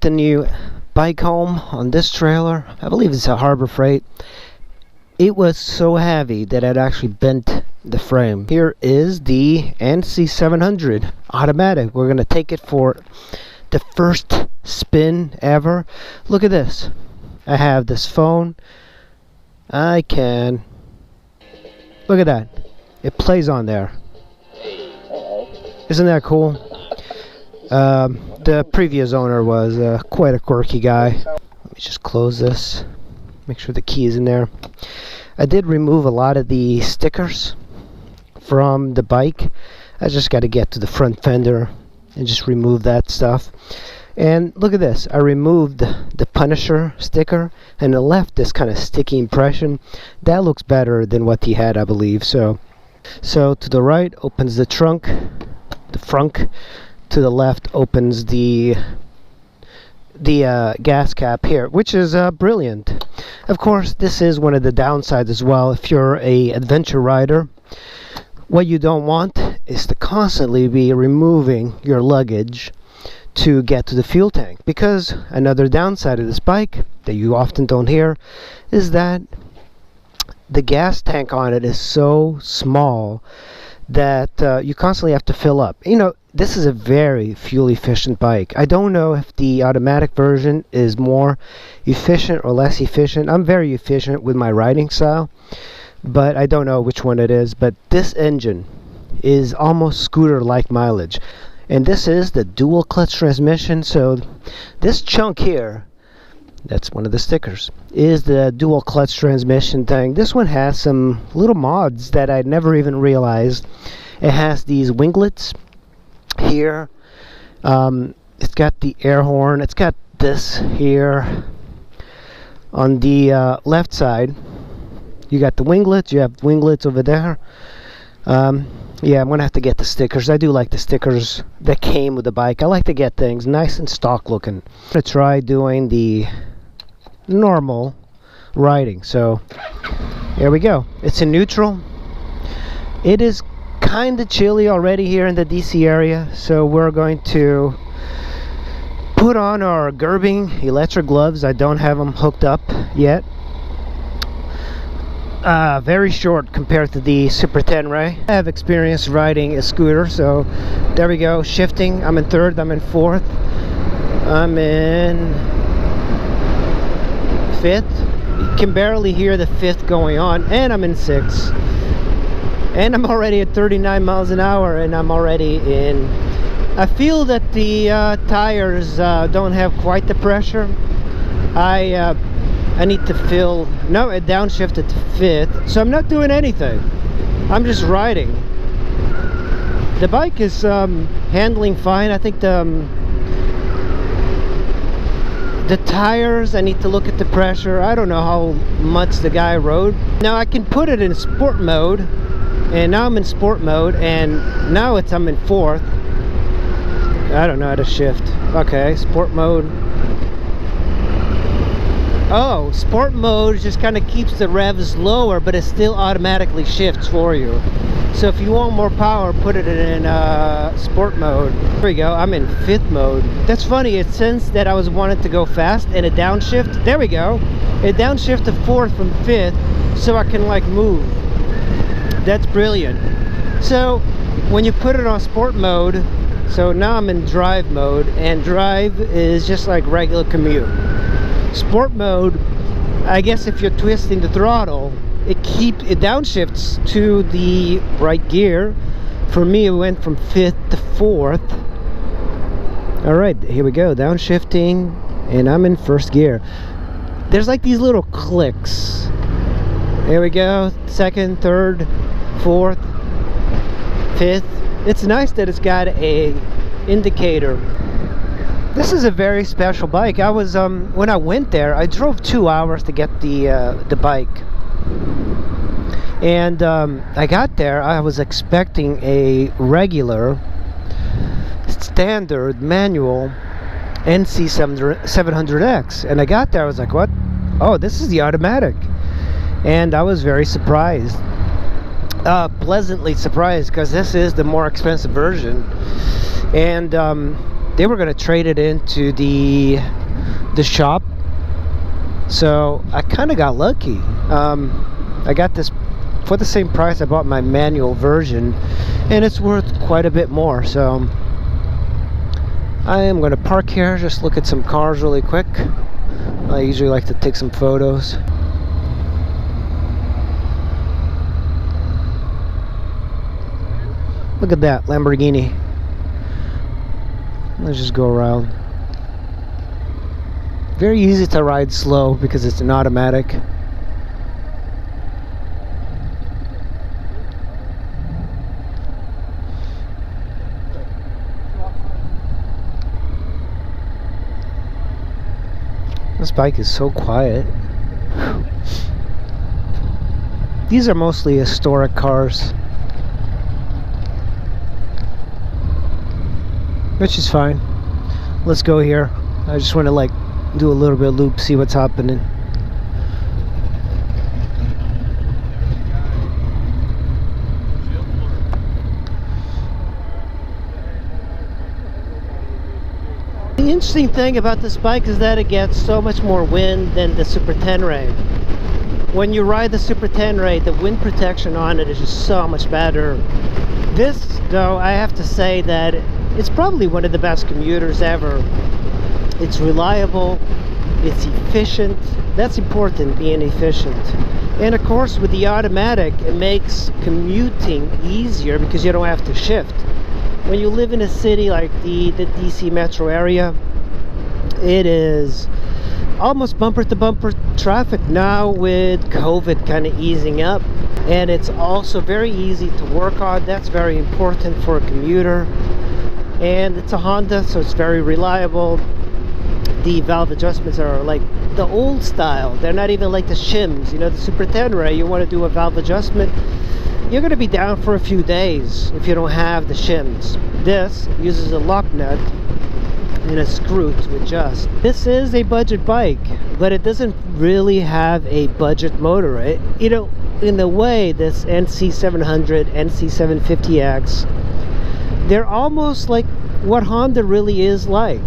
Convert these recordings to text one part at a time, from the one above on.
the new bike home on this trailer. I believe it's a Harbor Freight. It was so heavy that it actually bent the frame. Here is the nc700 automatic. We're gonna take it for the first spin ever. Look at this. I have this phone. I can look at that. It plays on there. Isn't that cool? The previous owner was quite a quirky guy. Let me just close this. Make sure the key is in there. I did remove a lot of the stickers from the bike. I just got to get to the front fender and just remove that stuff. And look at this. I removed the Punisher sticker and it left this kind of sticky impression. That looks better than what he had, I believe. So to the right opens the trunk, the frunk. To the left opens the gas cap here, which is brilliant. Of course, this is one of the downsides as well. If you're a adventure rider, what you don't want is to constantly be removing your luggage to get to the fuel tank, because another downside of this bike that you often don't hear is that the gas tank on it is so small that you constantly have to fill up. You know, this is a very fuel efficient bike. I don't know if the automatic version is more efficient or less efficient. I'm very efficient with my riding style, but I don't know which one it is. But this engine is almost scooter-like mileage. And this is the dual clutch transmission. So this chunk here, that's one of the stickers, is the dual clutch transmission thing. This one has some little mods that I never even realized. It has these winglets here. It's got the air horn. It's got this here on the left side. You got the winglets. You have winglets over there. Yeah, I'm gonna have to get the stickers. I do like the stickers that came with the bike. I like to get things nice and stock looking. I'm gonna try doing the normal riding. So here we go. It's in neutral. It is kind of chilly already here in the DC area, so we're going to put on our Gerbing electric gloves. I don't have them hooked up yet. Very short compared to the Super 10 Ray. I have experience riding a scooter, so there we go. Shifting. I'm in third, I'm in fourth, I'm in fifth. You can barely hear the fifth going on, and I'm in sixth. And I'm already at 39 miles an hour, and I'm already in. I feel that the tires don't have quite the pressure. I need to fill. No, it downshifted to fifth, so I'm not doing anything. I'm just riding. The bike is handling fine. I think the tires, I need to look at the pressure. I don't know how much the guy rode. Now I can put it in sport mode, and now I'm in sport mode, and now I'm in fourth. I don't know how to shift. Okay, sport mode. Oh, sport mode just kind of keeps the revs lower, but it still automatically shifts for you. So if you want more power, put it in sport mode. There we go, I'm in fifth mode. That's funny, it sensed that I was wanting to go fast and it downshift. There we go. It downshift to fourth from fifth, so I can like move. That's brilliant. So when you put it on sport mode, so now I'm in drive mode, and drive is just like regular commute. Sport mode, I guess if you're twisting the throttle, it downshifts to the right gear. For me, it went from fifth to fourth. All right, here we go, downshifting, and I'm in first gear. There's like these little clicks. Here we go, second, third, fourth, fifth. It's nice that it's got a indicator. This is a very special bike. I was when I went there, I drove 2 hours to get the bike, and I got there. I was expecting a regular, standard manual nc700x, and I got there. I was like, "What? Oh, this is the automatic," and I was very surprised. Pleasantly surprised, because this is the more expensive version, and they were gonna trade it into the shop, so I kind of got lucky. I got this for the same price I bought my manual version, and it's worth quite a bit more. So I am going to park here, just look at some cars really quick. I usually like to take some photos. Look at that Lamborghini. Let's just go around. Very easy to ride slow because it's an automatic. This bike is so quiet. These are mostly historic cars, which is fine. Let's go here. I just want to like do a little bit of loop, see what's happening. The interesting thing about this bike is that it gets so much more wind than the Super Tenere. When you ride the Super Tenere, the wind protection on it is just so much better. This, though, I have to say that it's probably one of the best commuters ever. It's reliable, it's efficient. That's important, being efficient. And of course, with the automatic, it makes commuting easier because you don't have to shift. When you live in a city like the DC metro area, it is almost bumper to bumper traffic now, with COVID kind of easing up. And it's also very easy to work on. That's very important for a commuter. And it's a Honda, so it's very reliable. The valve adjustments are like the old style. They're not even like the shims. You know, the Super Tenere, you want to do a valve adjustment, you're going to be down for a few days if you don't have the shims. This uses a lock nut and a screw to adjust. This is a budget bike, but it doesn't really have a budget motor. You know, in the way, this nc700, nc750x, they're almost like what Honda really is like.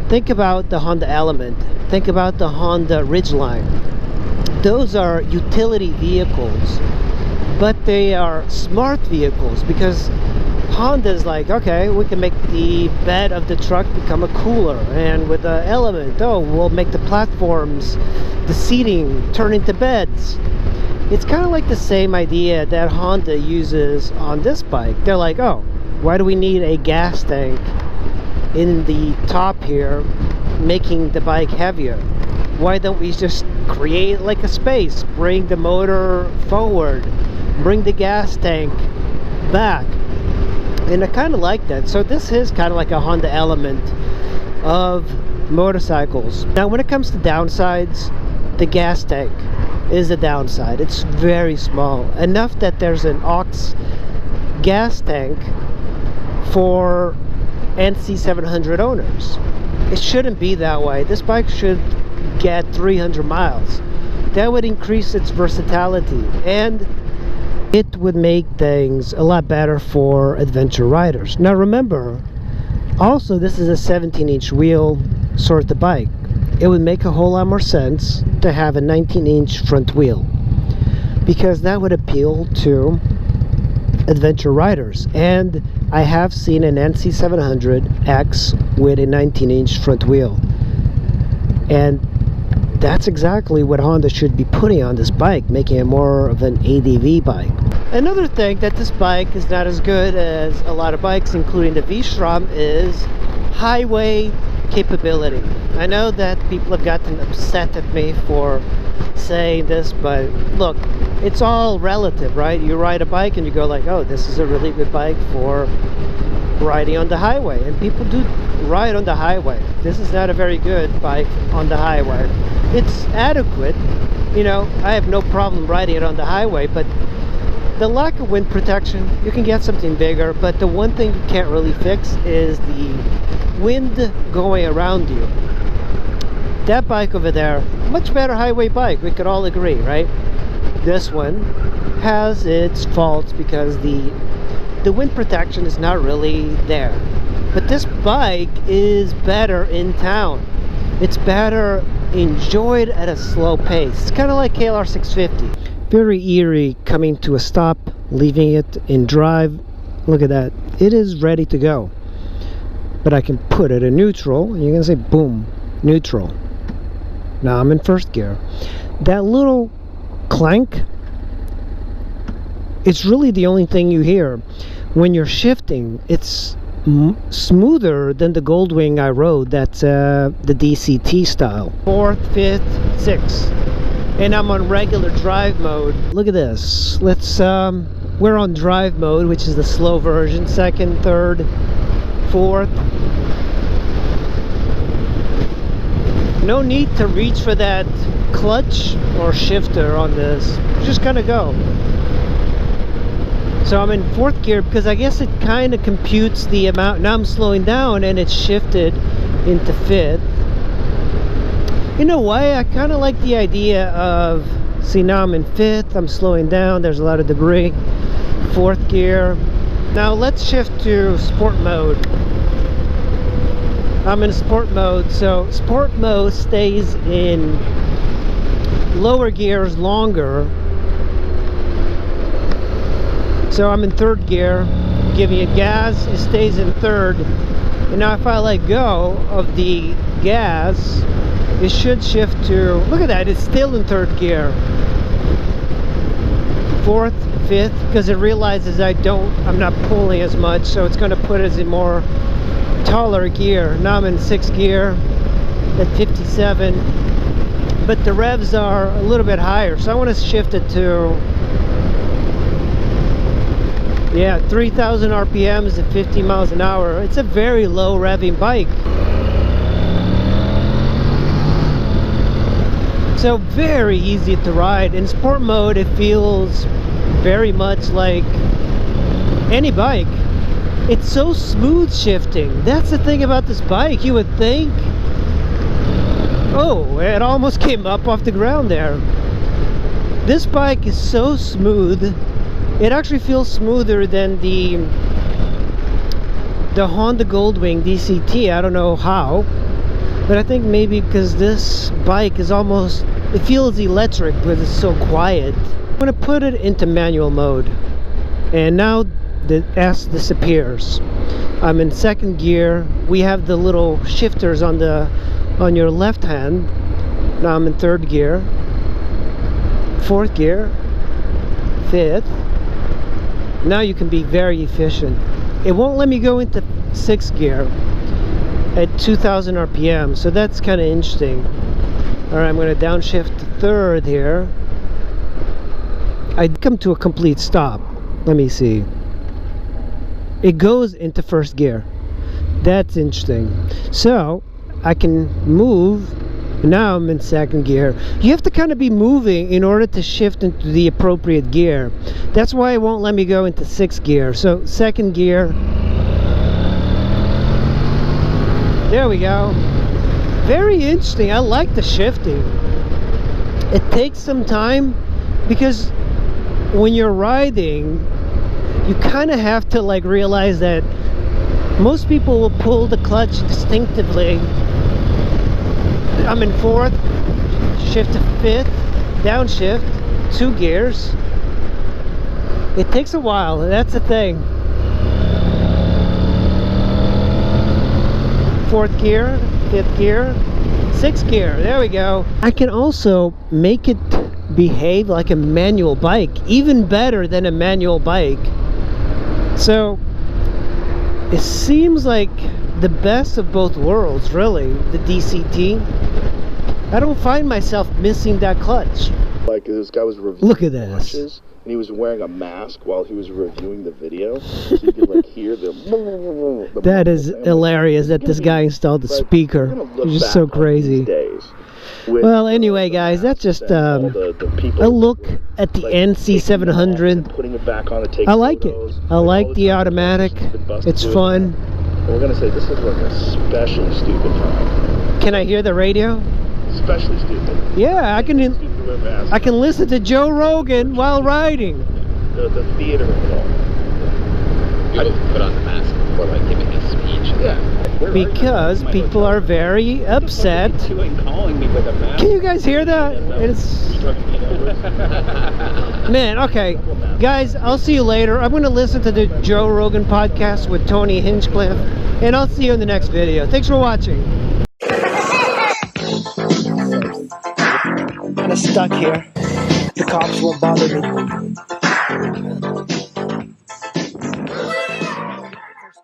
Think about the Honda Element. Think about the Honda Ridgeline. Those are utility vehicles, but they are smart vehicles because Honda's like, okay, we can make the bed of the truck become a cooler, and with the Element, oh, we'll make the platforms, the seating turn into beds. It's kind of like the same idea that Honda uses on this bike. They're like, oh, why do we need a gas tank in the top here, making the bike heavier? Why don't we just create like a space, bring the motor forward, bring the gas tank back? And I kind of like that. So this is kind of like a Honda Element of motorcycles. Now when it comes to downsides, the gas tank is a downside. It's very small, enough that there's an aux gas tank for nc700 owners. It shouldn't be that way. This bike should get 300 miles. That would increase its versatility, and it would make things a lot better for adventure riders. Now remember, also this is a 17-inch wheel sort of bike. It would make a whole lot more sense to have a 19-inch front wheel, because that would appeal to adventure riders. And I have seen an nc700x with a 19-inch front wheel, and that's exactly what Honda should be putting on this bike, making it more of an ADV bike. Another thing that this bike is not as good as a lot of bikes, including the V-Strom, is highway capability. I know that people have gotten upset at me for saying this, but look, it's all relative, right? You ride a bike and you go like, oh, this is a really good bike for riding on the highway, and people do ride on the highway. This is not a very good bike on the highway. It's adequate, you know, I have no problem riding it on the highway, but the lack of wind protection, you can get something bigger, but the one thing you can't really fix is the wind going around you. That bike over there, much better highway bike, we could all agree, right? This one has its faults because the wind protection is not really there. But this bike is better in town. It's better enjoyed at a slow pace. It's kind of like KLR 650. Very eerie coming to a stop, leaving it in drive. Look at that. It is ready to go. But I can put it in neutral. And you're going to say, boom, neutral. Now I'm in first gear. That little clank, it's really the only thing you hear. When you're shifting, it's smoother than the Goldwing I rode. That's the DCT style. 4th, 5th, 6th. And I'm on regular drive mode. Look at this. Let's we're on drive mode, which is the slow version. 2nd, 3rd, 4th. No need to reach for that clutch or shifter on this. Just kind of go. So I'm in 4th gear because I guess it kind of computes the amount. Now I'm slowing down and it's shifted into 5th. You know why? I kind of like the idea of, see, now I'm in 5th, I'm slowing down, there's a lot of debris. 4th gear. Now let's shift to sport mode. I'm in sport mode, so sport mode stays in lower gears longer. So I'm in 3rd gear, giving it gas, it stays in 3rd. And now if I let go of the gas, it should shift to, look at that, it's still in 3rd gear. 4th, 5th, because it realizes I'm not pulling as much, so it's going to put us in more taller gear. Now I'm in 6th gear at 57, but the revs are a little bit higher, so I want to shift it to, yeah, 3,000 RPMs at 50 miles an hour. It's a very low revving bike. So very easy to ride. In sport mode, it feels very much like any bike. It's so smooth shifting. That's the thing about this bike. You would think, oh, it almost came up off the ground there. This bike is so smooth. It actually feels smoother than the Honda Goldwing DCT. I don't know how, but I think maybe because this bike is almost, it feels electric, but it's so quiet. I'm going to put it into manual mode, and now the S disappears. I'm in 2nd gear. We have the little shifters on your left hand. Now I'm in 3rd gear, 4th gear, 5th. Now you can be very efficient. It won't let me go into 6th gear at 2,000 RPM, so that's kind of interesting. Alright, I'm going to downshift to 3rd here. I come to a complete stop. Let me see. It goes into 1st gear. That's interesting. So I can move. Now I'm in 2nd gear. You have to kind of be moving in order to shift into the appropriate gear. That's why it won't let me go into 6th gear. So 2nd gear. There we go. Very interesting. I like the shifting. It takes some time because when you're riding, you kind of have to like realize that most people will pull the clutch instinctively. I'm in 4th, shift to 5th, downshift, 2 gears. It takes a while, that's the thing. 4th gear, 5th gear, 6th gear, there we go. I can also make it behave like a manual bike, even better than a manual bike. So it seems like the best of both worlds, really, the DCT. I don't find myself missing that clutch. Like this guy was reviewing, look at this, and he was wearing a mask while he was reviewing the video, so you could like hear the that is hilarious that this guy installed the speaker. It's just so crazy. Well, anyway, guys, that's just a look at the nc700. Putting it back on to take I like it. photos. I like the automatic. It's fun. We're gonna say this is like a especially stupid time. Can I hear the radio? Especially stupid. Yeah, I can listen to Joe Rogan while riding. The theater of it all. I just put on the mask before like giving a speech. Yeah. Because people are very upset. Calling me with a mask. Can you guys hear that? It's man. Okay, guys, I'll see you later. I'm going to listen to the Joe Rogan podcast with Tony Hinchcliffe, and I'll see you in the next video. Thanks for watching. I'm kind of stuck here. The cops won't bother me.